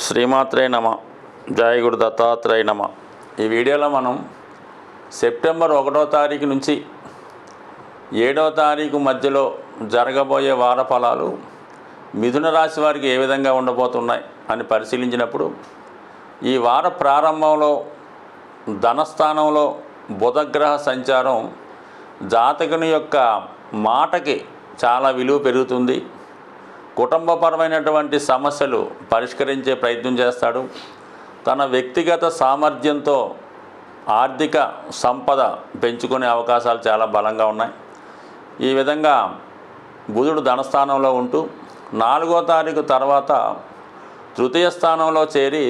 శ్రీమాత్రే నమ. జయ గురు దత్తాత్రేయ నమ. ఈ వీడియోలో మనం సెప్టెంబర్ 1వ తారీఖు నుంచి 7వ తారీఖు మధ్యలో జరగబోయే వార ఫలాలు మిథున రాశి వారికి ఏ విధంగా ఉండబోతున్నాయి అని పరిశీలించినప్పుడు, ఈ వార ప్రారంభంలో ధనస్థానంలో బుధగ్రహ సంచారం జాతకుని యొక్క మాటకి చాలా విలువ పెరుగుతుంది. కుటుంబపరమైనటువంటి సమస్యలు పరిష్కరించే ప్రయత్నం చేస్తాడు. తన వ్యక్తిగత సామర్థ్యంతో ఆర్థిక సంపద పెంచుకునే అవకాశాలు చాలా బలంగా ఉన్నాయి. ఈ విధంగా బుధుడు ధనస్థానంలో ఉంటూ 4వ తారీఖు తర్వాత తృతీయ స్థానంలో చేరి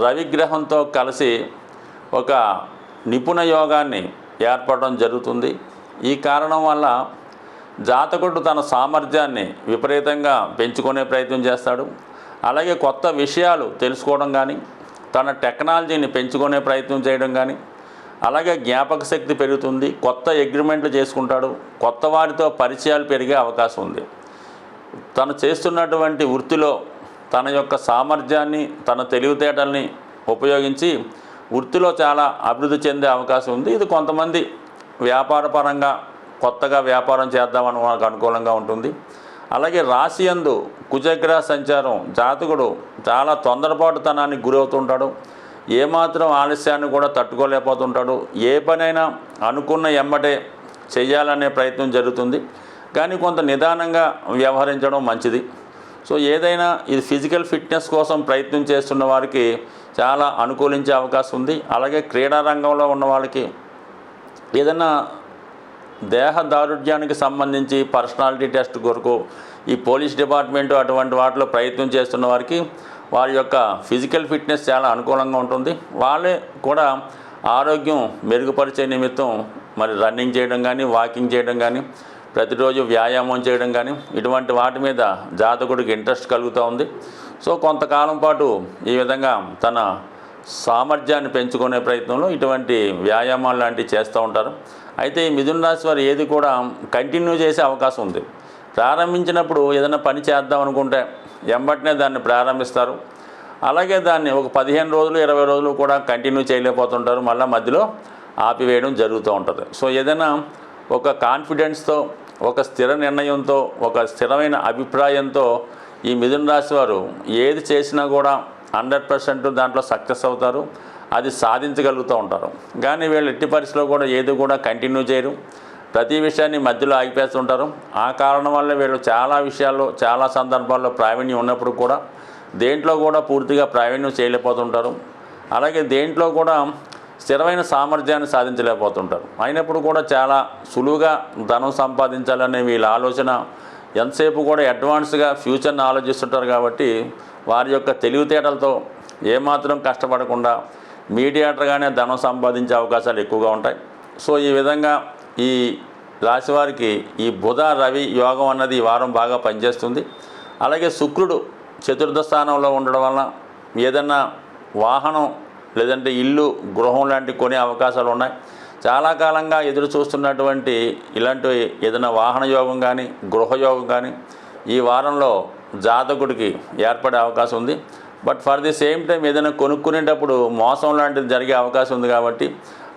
రవిగ్రహంతో కలిసి ఒక నిపుణ యోగాన్ని ఏర్పడడం జరుగుతుంది. ఈ కారణం వల్ల జాతకుడు తన సామర్థ్యాన్ని విపరీతంగా పెంచుకునే ప్రయత్నం చేస్తాడు. అలాగే కొత్త విషయాలు తెలుసుకోవడం కానీ, తన టెక్నాలజీని పెంచుకునే ప్రయత్నం చేయడం కానీ, అలాగే జ్ఞాపక శక్తి పెరుగుతుంది. కొత్త అగ్రిమెంట్లు చేసుకుంటాడు. కొత్త వారితో పరిచయాలు పెరిగే అవకాశం ఉంది. తను చేస్తున్నటువంటి వృత్తిలో తన యొక్క సామర్థ్యాన్ని, తన తెలివితేటల్ని ఉపయోగించి వృత్తిలో చాలా అభివృద్ధి చెందే అవకాశం ఉంది. ఇది కొంతమంది వ్యాపారపరంగా కొత్తగా వ్యాపారం చేద్దామని మనకు అనుకూలంగా ఉంటుంది. అలాగే రాశి యందు కుజగ్రహ సంచారం జాతకుడు చాలా తొందరపాటుతనానికి గురవుతుంటాడు. ఏమాత్రం ఆలస్యాన్ని కూడా తట్టుకోలేకపోతుంటాడు. ఏ పనైనా అనుకున్న ఎమ్మటే చేయాలనే ప్రయత్నం జరుగుతుంది. కానీ కొంత నిదానంగా వ్యవహరించడం మంచిది. సో ఏదైనా ఇది ఫిజికల్ ఫిట్నెస్ కోసం ప్రయత్నం చేస్తున్న వారికి చాలా అనుకూలించే అవకాశం ఉంది. అలాగే క్రీడా రంగంలో ఉన్న వాళ్ళకి ఏదైనా దేహ దారుఢ్యానికి సంబంధించి పర్సనాలిటీ టెస్ట్ కొరకు ఈ పోలీస్ డిపార్ట్మెంటు అటువంటి వాటిలో ప్రయత్నం చేస్తున్న వారికి వారి యొక్క ఫిజికల్ ఫిట్నెస్ చాలా అనుకూలంగా ఉంటుంది. వాళ్ళే కూడా ఆరోగ్యం మెరుగుపరిచే నిమిత్తం మరి రన్నింగ్ చేయడం కానీ, వాకింగ్ చేయడం కానీ, ప్రతిరోజు వ్యాయామం చేయడం కానీ, ఇటువంటి వాటి మీద జాతకుడికి ఇంట్రెస్ట్ కలుగుతూ ఉంది. సో కొంతకాలం పాటు ఈ విధంగా తన సామర్థ్యాన్ని పెంచుకునే ప్రయత్నంలో ఇటువంటి వ్యాయామాలు లాంటివి చేస్తూ ఉంటారు. అయితే ఈ మిథున రాశి వారు ఏది కూడా కంటిన్యూ చేసే అవకాశం ఉంది. ప్రారంభించినప్పుడు ఏదైనా పని చేద్దాం అనుకుంటే వెంబటనే దాన్ని ప్రారంభిస్తారు. అలాగే దాన్ని ఒక 15 రోజులు 20 రోజులు కూడా కంటిన్యూ చేయలేకపోతుంటారు. మళ్ళీ మధ్యలో ఆపివేయడం జరుగుతూ ఉంటుంది. సో ఏదైనా ఒక కాన్ఫిడెన్స్తో, ఒక స్థిర నిర్ణయంతో, ఒక స్థిరమైన అభిప్రాయంతో ఈ మిథున రాశి వారు ఏది చేసినా కూడా 100% దాంట్లో సక్సెస్ అవుతారు. అది సాధించగలుగుతూ ఉంటారు. కానీ వీళ్ళు ఎట్టి పరిస్థితిలో కూడా ఏది కూడా కంటిన్యూ చేయరు. ప్రతి విషయాన్ని మధ్యలో ఆగిపేస్తుంటారు. ఆ కారణం వల్ల వీళ్ళు చాలా విషయాల్లో, చాలా సందర్భాల్లో ప్రావీణ్యం ఉన్నప్పుడు కూడా దేంట్లో కూడా పూర్తిగా ప్రావీణ్యం చేయలేకపోతుంటారు. అలాగే దేంట్లో కూడా స్థిరమైన సామర్థ్యాన్ని సాధించలేకపోతుంటారు. అయినప్పుడు కూడా చాలా సులువుగా ధనం సంపాదించాలనే వీళ్ళ ఆలోచన ఎంతసేపు కూడా అడ్వాన్స్గా ఫ్యూచర్ని ఆలోచిస్తుంటారు. కాబట్టి వారి యొక్క తెలివితేటలతో ఏమాత్రం కష్టపడకుండా మీడియేటర్గానే ధనం సంపాదించే అవకాశాలు ఎక్కువగా ఉంటాయి. సో ఈ విధంగా ఈ రాశివారికి ఈ బుధ రవి యోగం అన్నది ఈ వారం బాగా పనిచేస్తుంది. అలాగే శుక్రుడు చతుర్థ స్థానంలో ఉండడం వలన ఏదన్నా వాహనం లేదంటే ఇల్లు, గృహం లాంటి కొనే అవకాశాలు ఉన్నాయి. చాలా కాలంగా ఎదురు చూస్తున్నటువంటి ఇలాంటి ఏదైనా వాహన యోగం కానీ, గృహయోగం కానీ ఈ వారంలో జాతకుడికి ఏర్పడే అవకాశం ఉంది. But for the same time ఏదైనా కొనుక్కునేటప్పుడు మోసం లాంటిది జరిగే అవకాశం ఉంది. కాబట్టి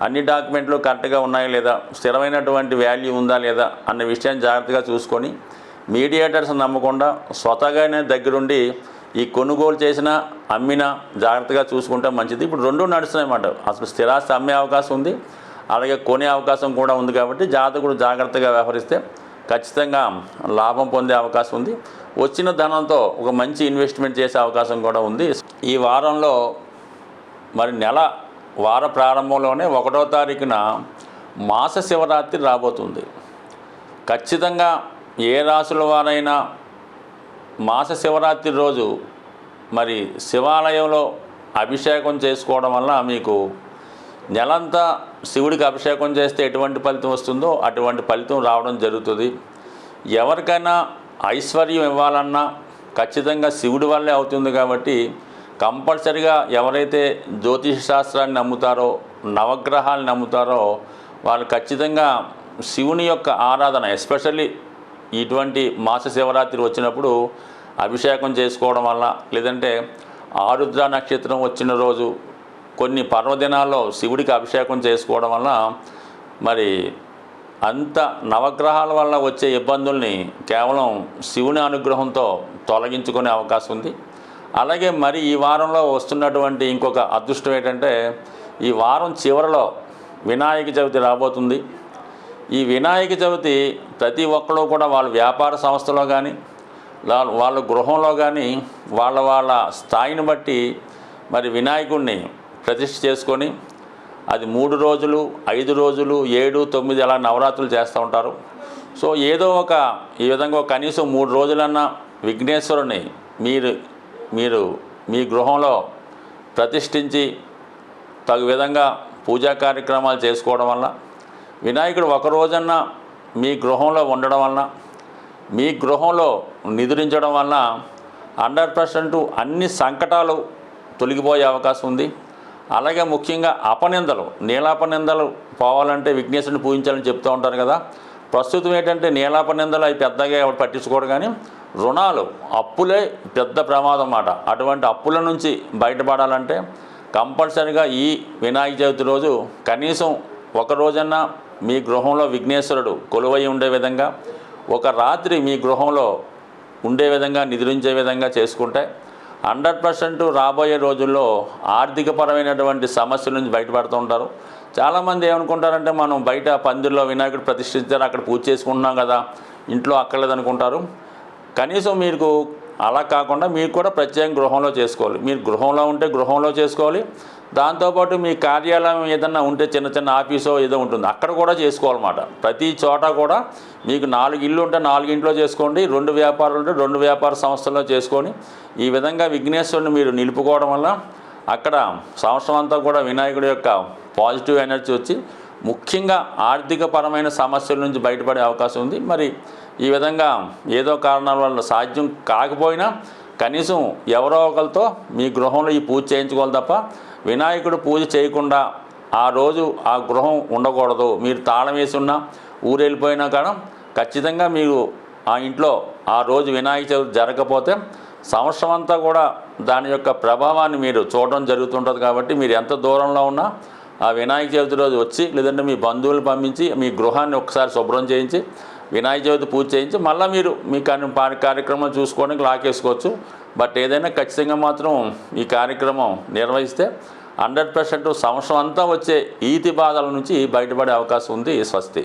అన్ని డాక్యుమెంట్లు కరెక్ట్గా ఉన్నాయా లేదా, స్థిరమైనటువంటి వాల్యూ ఉందా లేదా అన్న విషయాన్ని జాగ్రత్తగా చూసుకొని మీడియేటర్స్ నమ్మకుండా స్వతహాగానే దగ్గరుండి ఈ కొనుగోలు చేసినా అమ్మినా జాగ్రత్తగా చూసుకుంటే మంచిది. ఇప్పుడు రెండు నడుస్తున్నాయి అన్నమాట. అసలు స్థిరాస్తి అమ్మే అవకాశం ఉంది, అలాగే కొనే అవకాశం కూడా ఉంది. కాబట్టి జాతకుడు జాగ్రత్తగా వ్యవహరిస్తే ఖచ్చితంగా లాభం పొందే అవకాశం ఉంది. వచ్చిన ధనంతో ఒక మంచి ఇన్వెస్ట్మెంట్ చేసే అవకాశం కూడా ఉంది. ఈ వారంలో మరి వార ప్రారంభంలోనే 1వ తారీఖున మాస శివరాత్రి రాబోతుంది. ఖచ్చితంగా ఏ రాశుల వారైనా మాస శివరాత్రి రోజు మరి శివాలయంలో అభిషేకం చేసుకోవడం వల్ల మీకు నెలంతా శివుడికి అభిషేకం చేస్తే ఎటువంటి ఫలితం వస్తుందో అటువంటి ఫలితం రావడం జరుగుతుంది. ఎవరికైనా ఐశ్వర్యం ఇవ్వాలన్నా ఖచ్చితంగా శివుడి వల్లే అవుతుంది. కాబట్టి కంపల్సరిగా ఎవరైతే జ్యోతిష శాస్త్రాన్ని నమ్ముతారో, నవగ్రహాలను నమ్ముతారో వాళ్ళు ఖచ్చితంగా శివుని యొక్క ఆరాధన, ఎస్పెషల్లీ ఇటువంటి మాస శివరాత్రి వచ్చినప్పుడు అభిషేకం చేసుకోవడం వల్ల, లేదంటే ఆరుద్ర నక్షత్రం వచ్చిన రోజు కొన్ని పర్వదినాల్లో శివుడికి అభిషేకం చేసుకోవడం వల్ల మరి అంత నవగ్రహాల వల్ల వచ్చే ఇబ్బందుల్ని కేవలం శివుని అనుగ్రహంతో తొలగించుకునే అవకాశం ఉంది. అలాగే మరి ఈ వారంలో వస్తున్నటువంటి ఇంకొక అదృష్టం ఏంటంటే ఈ వారం చివరిలో వినాయక చవితి రాబోతుంది. ఈ వినాయక చవితి ప్రతి ఒక్కరు కూడా వాళ్ళ వ్యాపార సంస్థలో కానీ వాళ్ళ గృహంలో కానీ వాళ్ళ స్థాయిని బట్టి మరి వినాయకుడిని ప్రతిష్ఠ చేసుకొని అది 3 రోజులు 5 రోజులు 7, 9 అలా నవరాత్రులు చేస్తూ ఉంటారు. సో ఏదో ఒక ఈ విధంగా కనీసం 3 రోజులన్నా విఘ్నేశ్వరుని మీరు మీ గృహంలో ప్రతిష్ఠించి తగు విధంగా పూజా కార్యక్రమాలు చేసుకోవడం వల్ల వినాయకుడు ఒక రోజన్నా మీ గృహంలో ఉండడం వలన మీ గృహంలో నిద్రించడం వలన 100% అన్ని సంకటాలు తొలగిపోయే అవకాశం ఉంది. అలాగే ముఖ్యంగా అపనిందలు నీలాపనిందలు పోవాలంటే విఘ్నేశ్వరుని పూజించాలని చెప్తూ ఉంటారు కదా. ప్రస్తుతం ఏంటంటే నీలాపనిందలు అవి పెద్దగా ఎవరు పట్టించుకోరు, కానీ రుణాలు అప్పులే పెద్ద ప్రమాదం అన్నమాట. అటువంటి అప్పుల నుంచి బయటపడాలంటే కంపల్సరిగా ఈ వినాయక చవితి రోజు కనీసం ఒక రోజన్నా మీ గృహంలో విఘ్నేశ్వరుడు కొలువై ఉండే విధంగా ఒక రాత్రి మీ గృహంలో ఉండే విధంగా నిద్రించే విధంగా చేసుకుంటే 100% రాబోయే రోజుల్లో ఆర్థికపరమైనటువంటి సమస్యల నుంచి బయటపడుతూ ఉంటారు. చాలామంది ఏమనుకుంటారంటే మనం బయట పందిరిలో వినాయకుడు ప్రతిష్ఠించారు అక్కడ పూజ చేసుకుంటున్నాం కదా ఇంట్లో అక్కర్లేదనుకుంటారు. కనీసం మీకు అలా కాకుండా మీరు కూడా ప్రత్యేకంగా గృహంలో చేసుకోవాలి. మీరు గృహంలో ఉంటే గృహంలో చేసుకోవాలి. దాంతోపాటు మీ కార్యాలయం ఏదన్నా ఉంటే చిన్న ఆఫీసో ఏదో ఉంటుంది అక్కడ కూడా చేసుకోవాలన్నమాట. ప్రతి చోట కూడా మీకు 4 ఇళ్ళు ఉంటే 4 ఇంట్లో చేసుకోండి, 2 వ్యాపారాలు ఉంటే 2 వ్యాపార సంస్థల్లో చేసుకొని ఈ విధంగా విఘ్నేశ్వరుని మీరు నిలుపుకోవడం వల్ల అక్కడ సంవత్సరం అంతా కూడా వినాయకుడి యొక్క పాజిటివ్ ఎనర్జీ వచ్చి ముఖ్యంగా ఆర్థికపరమైన సమస్యల నుంచి బయటపడే అవకాశం ఉంది. మరి ఈ విధంగా ఏదో కారణాల వల్ల సాధ్యం కాకపోయినా కనీసం ఎవరో ఒకరితో మీ గృహంలో ఈ పూజ చేయించుకోవాలి తప్ప వినాయకుడు పూజ చేయకుండా ఆ రోజు ఆ గృహం ఉండకూడదు. మీరు తాళం వేసి ఉన్నా ఊరు వెళ్ళిపోయినా కానీ ఖచ్చితంగా మీరు ఆ ఇంట్లో ఆ రోజు వినాయక చవితి జరగకపోతే సంవత్సరం అంతా కూడా దాని యొక్క ప్రభావాన్ని మీరు చూడడం జరుగుతుంటుంది. కాబట్టి మీరు ఎంత దూరంలో ఉన్నా ఆ వినాయక చవితి రోజు వచ్చి లేదంటే మీ బంధువులు పంపించి మీ గృహాన్ని ఒకసారి శుభ్రం చేయించి వినాయక చవితి పూజ చేయించి మళ్ళీ మీరు మీ కార్యక్రమం చూసుకోవడానికి లాకేసుకోవచ్చు. బట్ ఏదైనా ఖచ్చితంగా మాత్రం ఈ కార్యక్రమం నిర్వహిస్తే 100% సంవత్సరం అంతా వచ్చే ఈతి బాధల నుంచి బయటపడే అవకాశం ఉంది. స్వస్తి.